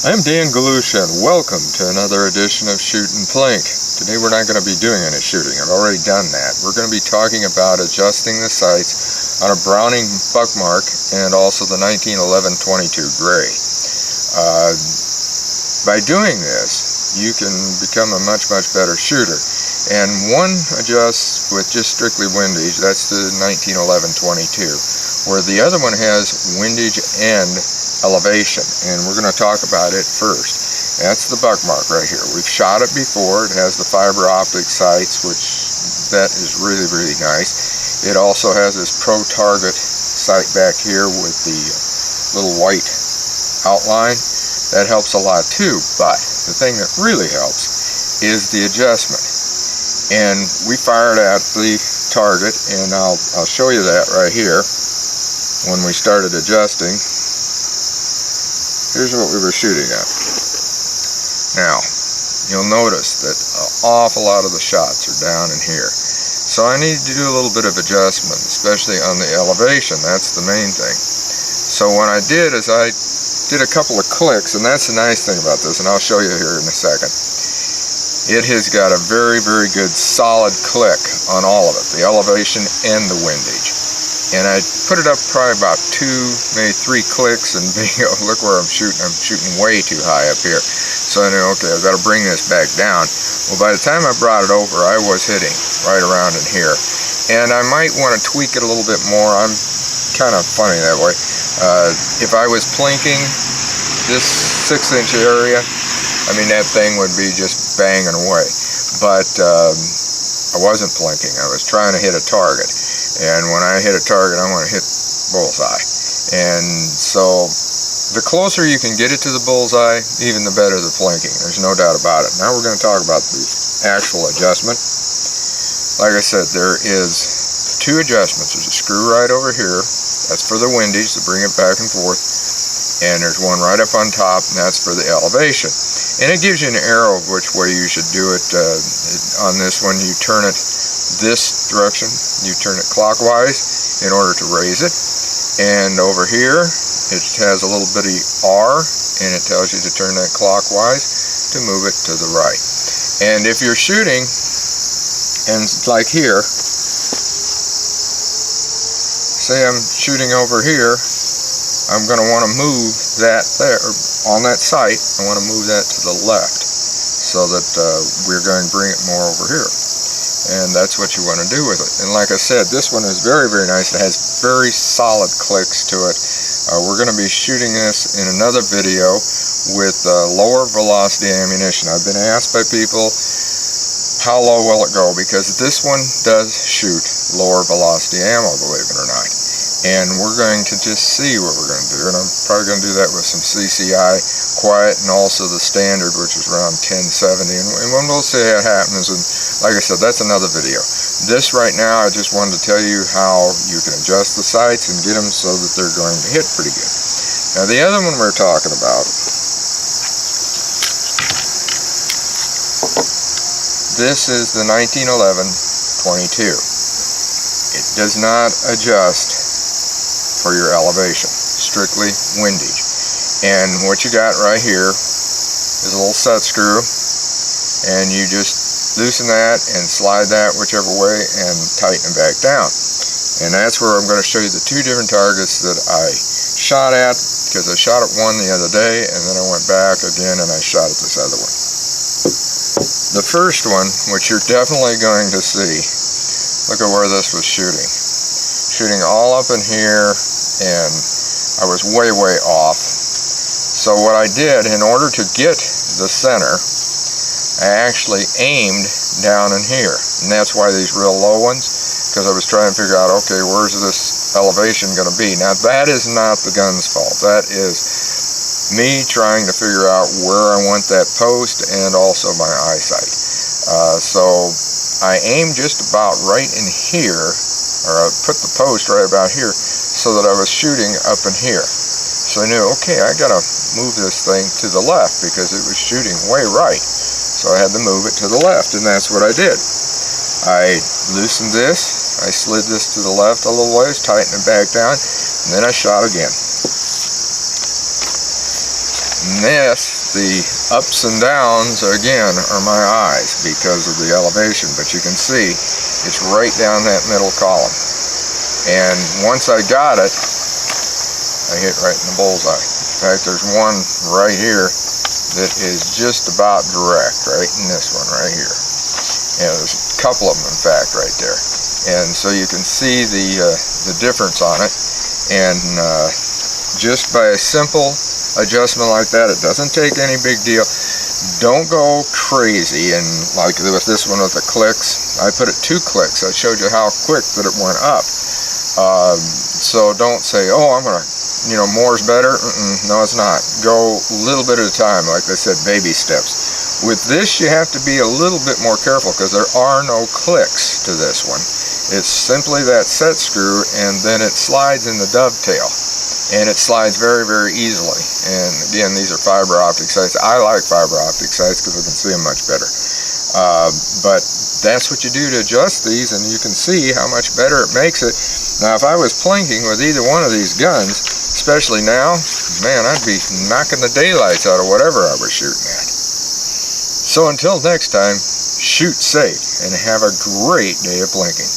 I'm Dan Galusha and welcome to another edition of Shootin' Plink. Today we're not going to be doing any shooting. I've already done that. We're going to be talking about adjusting the sights on a Browning buckmark and also the 1911-22 Gray. By doing this, you can become a much better shooter. And one adjusts with just strictly windage, that's the 1911-22, where the other one has windage and elevation, and we're going to talk about it first. That's the buckmark right here. We've shot it before. It has the fiber optic sights, which that is really nice. It also has this pro target sight back here with the little white outline. That helps a lot too, but the thing that really helps is the adjustment. And we fired at the target, and I'll show you that right here. When we started adjusting, here's what we were shooting at. Now, you'll notice that an awful lot of the shots are down in here. So I need to do a little bit of adjustment, especially on the elevation. That's the main thing. So what I did is I did a couple of clicks, and that's the nice thing about this, and I'll show you here in a second. It has got a very good solid click on all of it, the elevation and the windage. And I put it up probably about 2, maybe 3 clicks, and bingo, look where I'm shooting. I'm shooting way too high up here. So I knew, okay, I've got to bring this back down. Well, by the time I brought it over, I was hitting right around in here. And I might want to tweak it a little bit more. I'm kind of funny that way. If I was plinking this 6-inch area, I mean, that thing would be just banging away. But I wasn't plinking. I was trying to hit a target. And when I hit a target, I want to hit bullseye. And so the closer you can get it to the bullseye, even the better the plinking. There's no doubt about it. Now we're going to talk about the actual adjustment. Like I said, there is 2 adjustments. There's a screw right over here. That's for the windage to bring it back and forth. And there's one right up on top, and that's for the elevation. And it gives you an arrow of which way you should do it. On this one, you turn it this direction, you turn it clockwise in order to raise it. And over here, it has a little bitty R, and it tells you to turn that clockwise to move it to the right. And if you're shooting, and like here, say I'm shooting over here, I'm going to want to move that there, on that sight, I want to move that to the left, so that we're going to bring it more over here. And that's what you want to do with it. And like I said, this one is very nice. It has very solid clicks to it. We're going to be shooting this in another video with lower velocity ammunition. I've been asked by people, how low will it go? Because this one does shoot lower velocity ammo, believe it or not. And we're going to just see what we're going to do. And I'm probably going to do that with some CCI quiet and also the standard, which is around 1070. And when we'll see how it happens, and like I said, that's another video. This right now, I just wanted to tell you how you can adjust the sights and get them so that they're going to hit pretty good. Now the other one we're talking about, this is the 1911-22. It does not adjust for your elevation, strictly windage. And what you got right here is a little set screw, and you just loosen that and slide that whichever way and tighten it back down. And that's where I'm going to show you the 2 different targets that I shot at, because I shot at one the other day, and then I went back again and I shot at this other one. The first one, which you're definitely going to see, look at where this was shooting. Shooting all up in here, and I was way off. So what I did, in order to get the center, I actually aimed down in here. And that's why these real low ones, because I was trying to figure out, okay, where's this elevation going to be? Now that is not the gun's fault. That is me trying to figure out where I want that post and also my eyesight. So I aimed just about right in here, or I put the post right about here, so that I was shooting up in here. So I knew, okay, I gotta move this thing to the left because it was shooting way right. So I had to move it to the left, and that's what I did. I loosened this, I slid this to the left a little ways, tightened it back down, and then I shot again. And this, the ups and downs, again, are my eyes because of the elevation, but you can see it's right down that middle column. And once I got it, I hit right in the bullseye. In fact, there's one right here that is just about direct, right in this one right here. And there's a couple of them, in fact, right there. And so you can see the difference on it. And just by a simple adjustment like that, it doesn't take any big deal. Don't go crazy. And like with this one with the clicks, I put it 2 clicks. I showed you how quick that it went up. So don't say, oh, I'm gonna, you know, more's better. No, it's not. Go a little bit at a time, like I said, baby steps. With this, you have to be a little bit more careful because there are no clicks to this one. It's simply that set screw, and then it slides in the dovetail, and it slides very, very easily. And again, these are fiber optic sights. I like fiber optic sights because I can see them much better. But that's what you do to adjust these, and you can see how much better it makes it. Now, if I was plinking with either one of these guns, especially now, man, I'd be knocking the daylights out of whatever I was shooting at. So until next time, shoot safe and have a great day of plinking.